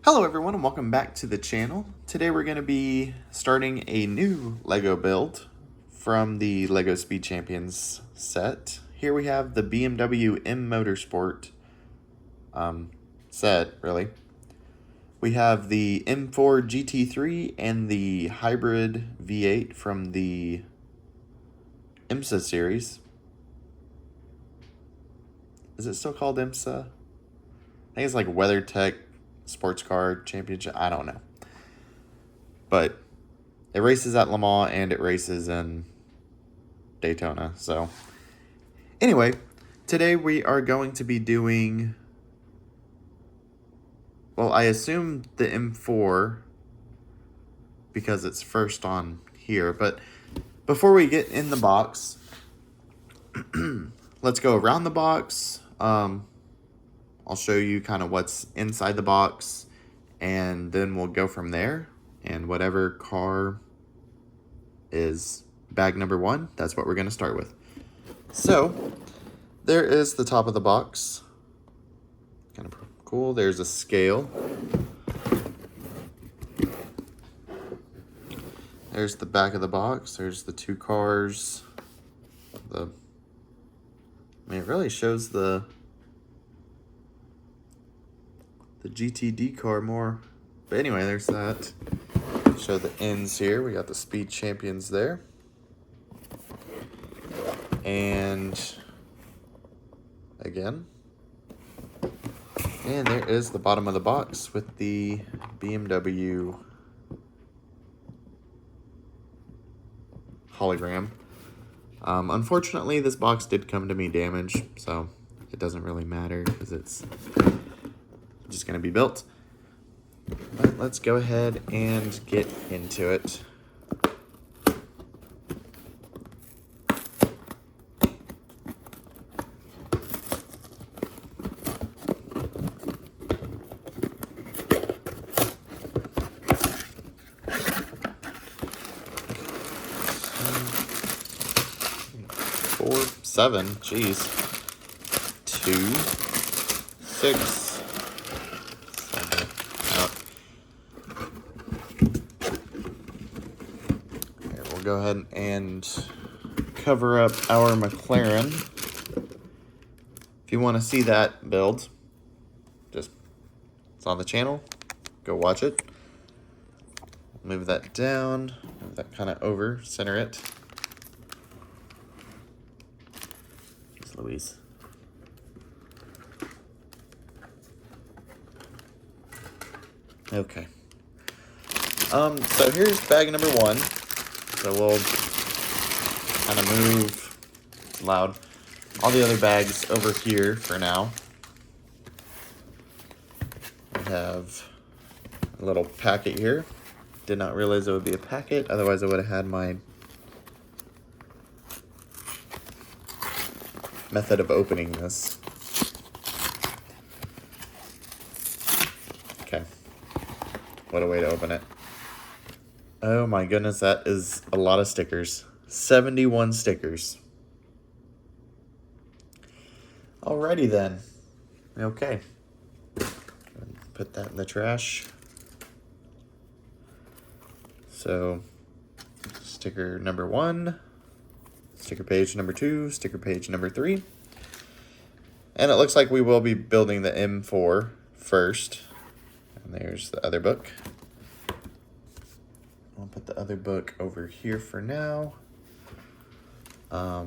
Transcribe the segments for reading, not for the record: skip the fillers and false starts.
Hello everyone and welcome back to the channel. Today we're going to be starting a new Lego build from the Lego Speed Champions set. Here we have the BMW M Motorsport set, really. We have the M4 GT3 and the hybrid V8 from the IMSA series. Is it still called IMSA? I think it's like WeatherTech Sports Car Championship. I don't know. But it races at Le Mans and it races in Daytona. So anyway, today we are going to be doing, well, I assume the M4 because it's first on here. But before we get in the box, let's go around the box. I'll show you kind of what's inside the box, and then we'll go from there. And whatever car is bag number 1, that's what we're going to start with. So, there is the top of the box. Kind of cool. There's a scale. There's the back of the box. There's the 2 cars. I mean, it really shows the GTD car more. But anyway, there's that. Show the ends here. We got the Speed Champions there. And again. And there is the bottom of the box with the BMW hologram. Unfortunately, this box did come to me damaged, so it doesn't really matter because it's just going to be built. But let's go ahead and get into it. Four, 7, geez. 2, 6. Go ahead and cover up our McLaren. If you want to see that build, it's on the channel. Go watch it. Move that down. Move that kind of over. Center it. Here's Louise. Okay. So here's bag number 1. So we'll kind of move, it's loud, all the other bags over here for now. We have a little packet here. Did not realize it would be a packet, otherwise I would have had my method of opening this. Okay, what a way to open it. Oh my goodness, that is a lot of stickers. 71 stickers. Alrighty then. Okay. Put that in the trash. So, sticker number 1, sticker page number 2, sticker page number 3. And it looks like we will be building the M4 first. And there's the other book. I'll put the other book over here for now. My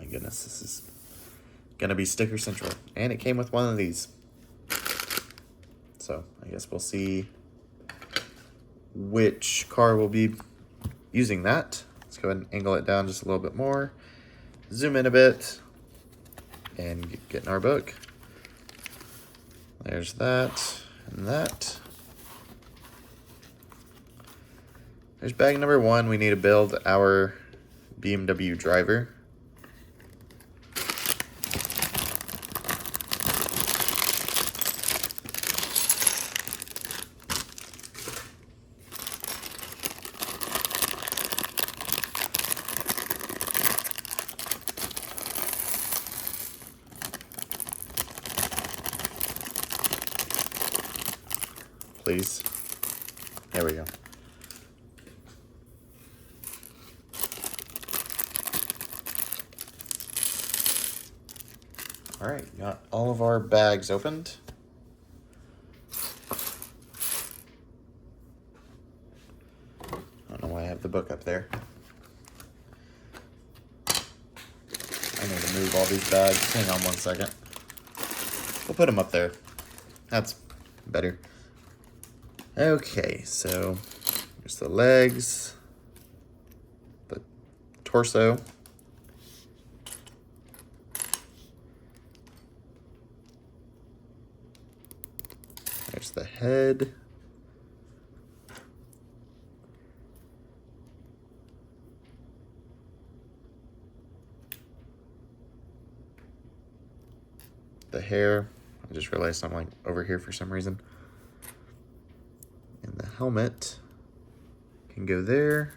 goodness, this is gonna be sticker central. And it came with one of these. So I guess we'll see which car will be using that. Let's go ahead and angle it down just a little bit more. Zoom in a bit. And get in our book. There's that and that. There's bag number 1. We need to build our BMW driver. please. There we go. All right, got all of our bags opened. I don't know why I have the book up there. I need to move all these bags. Hang on 1 second. We'll put them up there. That's better. Okay, so there's the legs, the torso, there's the head, the hair. I just realized I'm like over here for some reason. And the helmet can go there.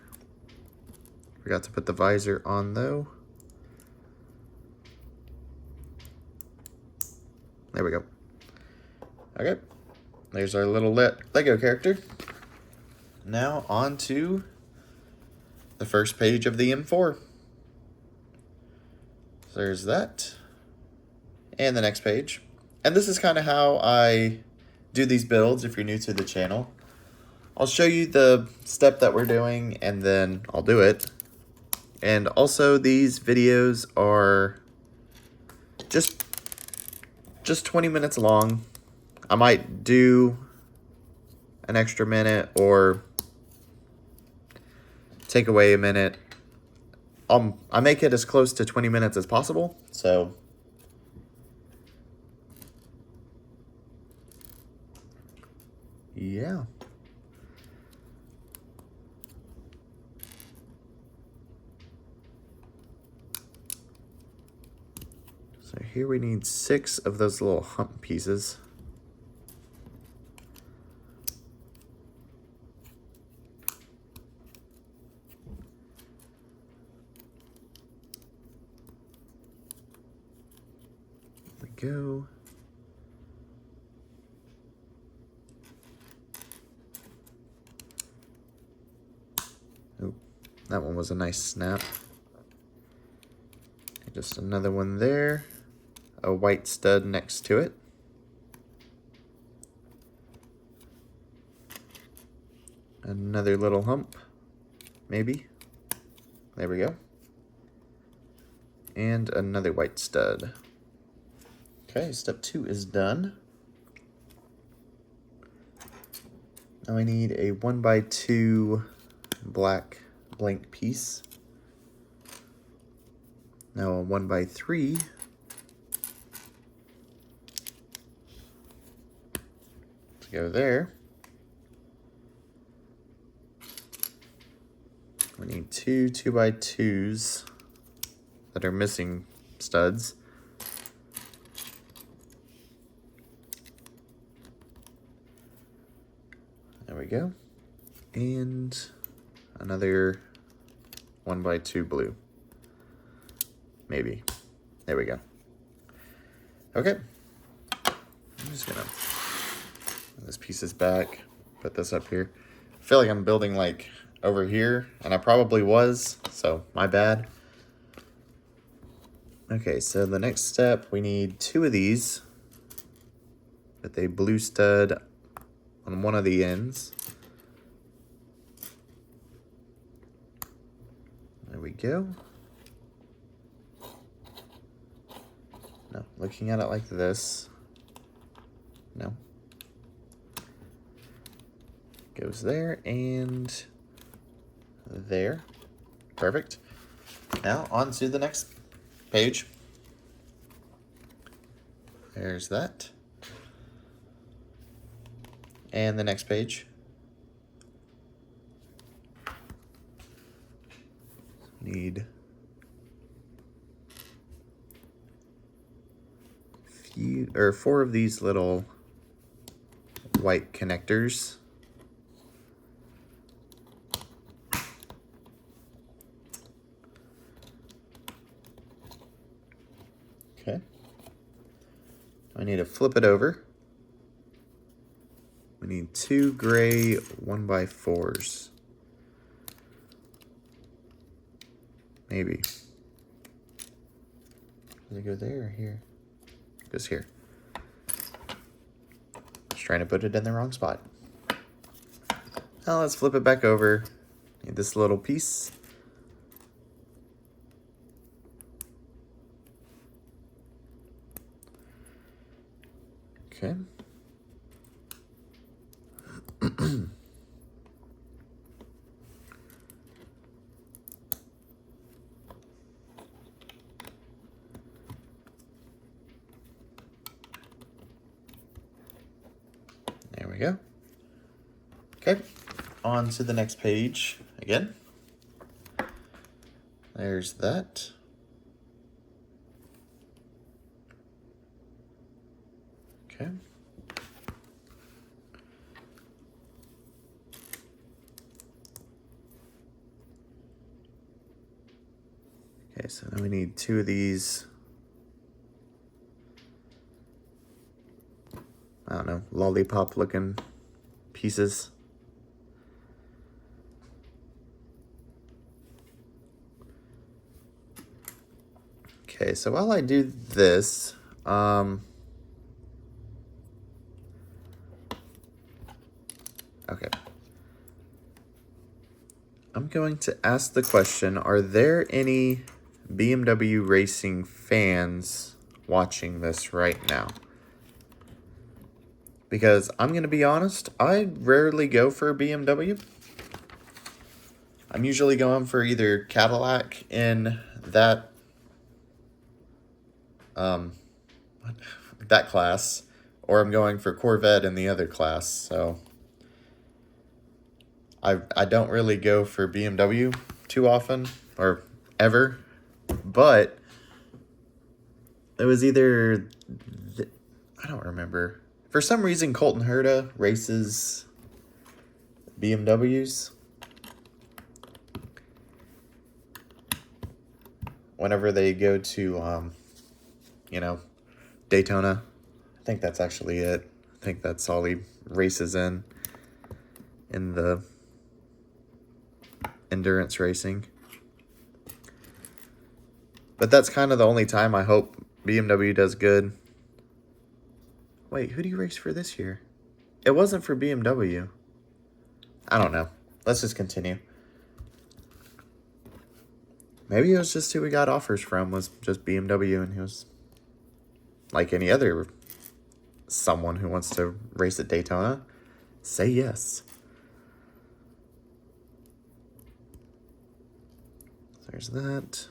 Forgot to put the visor on though. There we go. Okay, there's our little Lego character. Now on to the first page of the M4. So there's that. And the next page. And this is kind of how I do these builds if you're new to the channel. I'll show you the step that we're doing and then I'll do it. And also these videos are just 20 minutes long. I might do an extra minute or take away a minute. I make it as close to 20 minutes as possible, so yeah. So here we need 6 of those little hump pieces. There we go. Oh, that one was a nice snap. Just another one there. A white stud next to it. Another little hump, maybe. There we go. And another white stud. Okay, step 2 is done. Now I need a 1x2 black blank piece. Now a 1x3. To go there. We need 2 2x2s that are missing studs. There we go. And another 1x2 blue. Maybe. There we go. Okay. I'm just gonna put this pieces back, put this up here. I feel like I'm building like over here, and I probably was, so my bad. Okay, so the next step, we need 2 of these with a blue stud on one of the ends. There we go. No, looking at it like this. No. Goes there and there. Perfect. Now on to the next page. There's that. And the next page. Need 4 of these little white connectors. Okay. I need to flip it over. We need 2 gray 1x4s. Maybe. Does it go there or here? It goes here. Just trying to put it in the wrong spot. Now let's flip it back over. Need this little piece. Okay. There we go. Okay, on to the next page again. There's that. Okay. Okay, so now we need 2 of these. I don't know, lollipop looking pieces. Okay, so while I do this, okay. I'm going to ask the question, are there any BMW racing fans watching this right now? Because I'm going to be honest, I rarely go for a BMW. I'm usually going for either Cadillac in that that class, or I'm going for Corvette in the other class. So I don't really go for BMW too often or ever, but it was either I don't remember. For some reason, Colton Herta races BMWs. Whenever they go to, you know, Daytona. I think that's actually it. I think that's all he races in the endurance racing. But that's kind of the only time I hope BMW does good. Wait, who do you race for this year? It wasn't for BMW. I don't know. Let's just continue. Maybe it was just who we got offers from was just BMW, and he was like any other someone who wants to race at Daytona. Say yes. There's that.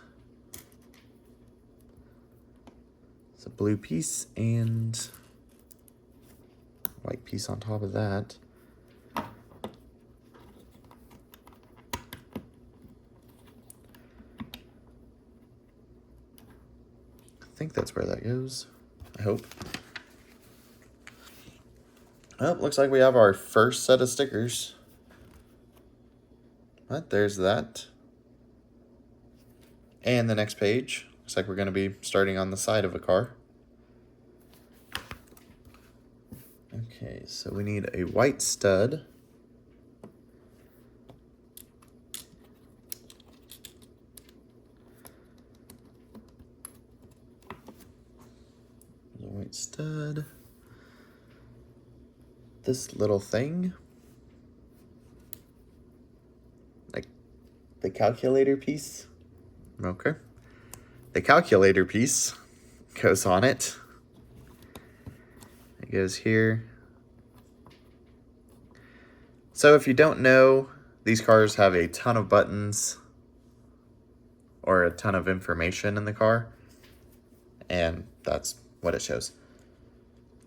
It's a blue piece and white piece on top of that. I think that's where that goes. I hope. Oh, looks like we have our first set of stickers. But there's that. And the next page. Looks like we're going to be starting on the side of a car. Okay, so we need a white stud. A white stud. This little thing. Like the calculator piece. Okay. The calculator piece goes on it. It goes here. So if you don't know, these cars have a ton of buttons or a ton of information in the car, and that's what it shows.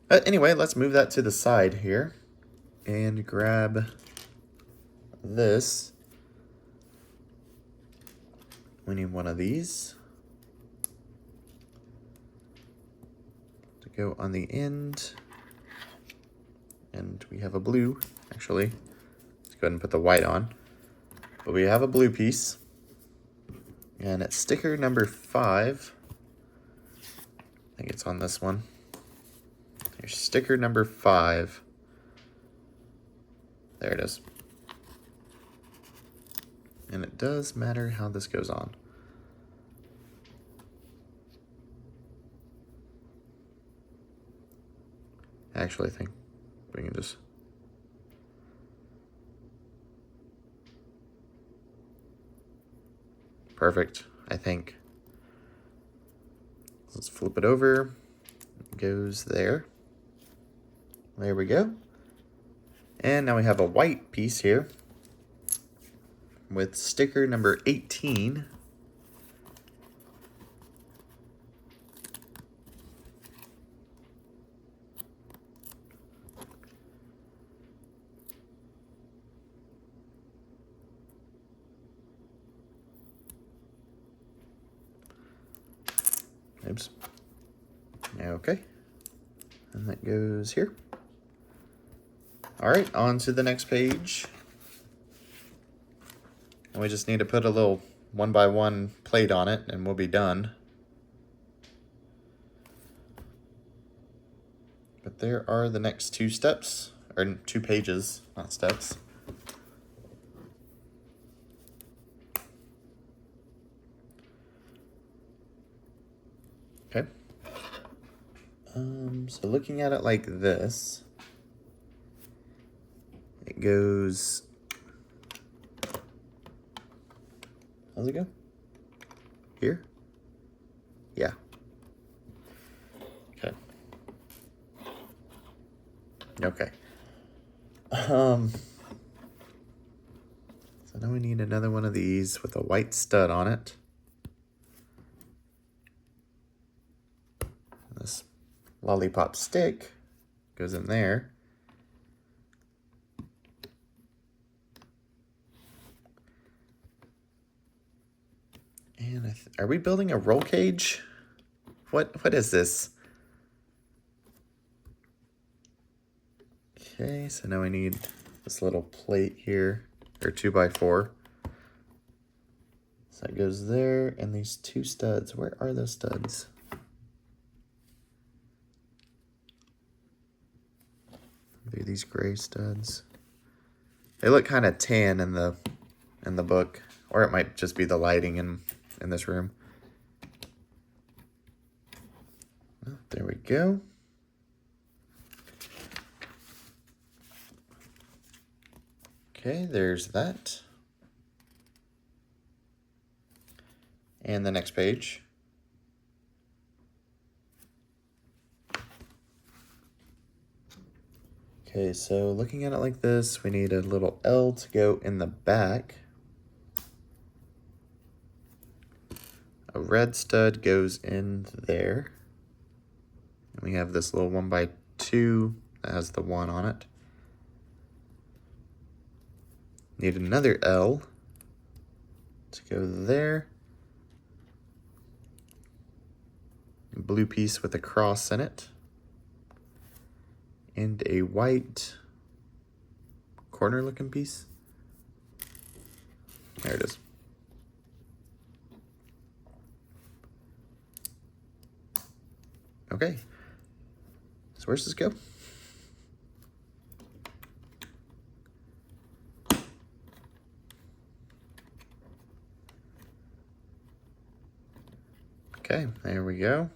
But anyway, let's move that to the side here and grab this. We need one of these to go on the end, and we have a blue, actually. Let's go ahead and put the white on. But we have a blue piece, and it's sticker number 5. I think it's on this one. Here's sticker number 5. There it is. And it does matter how this goes on. Actually, I think we can just... Perfect, I think. Let's flip it over. It goes there. There we go. And now we have a white piece here with sticker number 18. Oops. Okay. And that goes here. All right, on to the next page. And we just need to put a little 1x1 plate on it and we'll be done. But there are the next 2 steps, or 2 pages, not steps. Okay. So looking at it like this, it goes, how's it go? Here? Yeah. Okay. Okay. So now we need another one of these with a white stud on it. This lollipop stick goes in there. And are we building a roll cage? What is this? Okay, so now we need this little plate here, or 2x4. So that goes there, and these 2 studs. Where are those studs? They're these gray studs. They look kind of tan in the book, or it might just be the lighting in this room. Oh, there we go. Okay, there's that. And the next page. Okay, so looking at it like this, we need a little L to go in the back. A red stud goes in there. And we have this little 1x2 that has the 1 on it. Need another L to go there. A blue piece with a cross in it. And a white corner looking piece. There it is. Okay. So where's this go? Okay, there we go.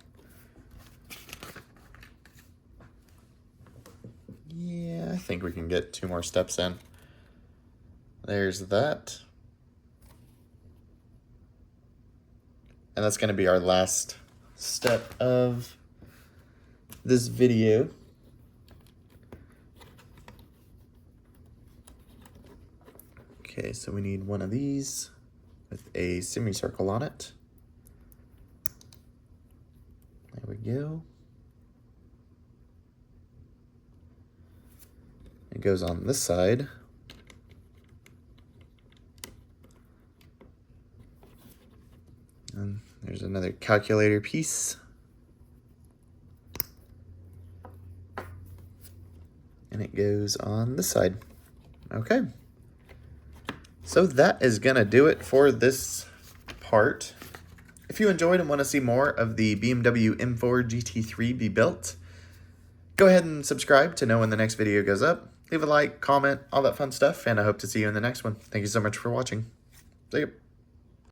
Yeah, I think we can get 2 more steps in. There's that. And that's going to be our last step of this video. Okay, so we need one of these with a semicircle on it. There we go. It goes on this side. And there's another calculator piece. And it goes on this side. Okay. So that is going to do it for this part. If you enjoyed and want to see more of the BMW M4 GT3 be built, Go ahead and subscribe to know when the next video goes up. Leave a like, comment, all that fun stuff, and I hope to see you in the next one. Thank you so much for watching. See you.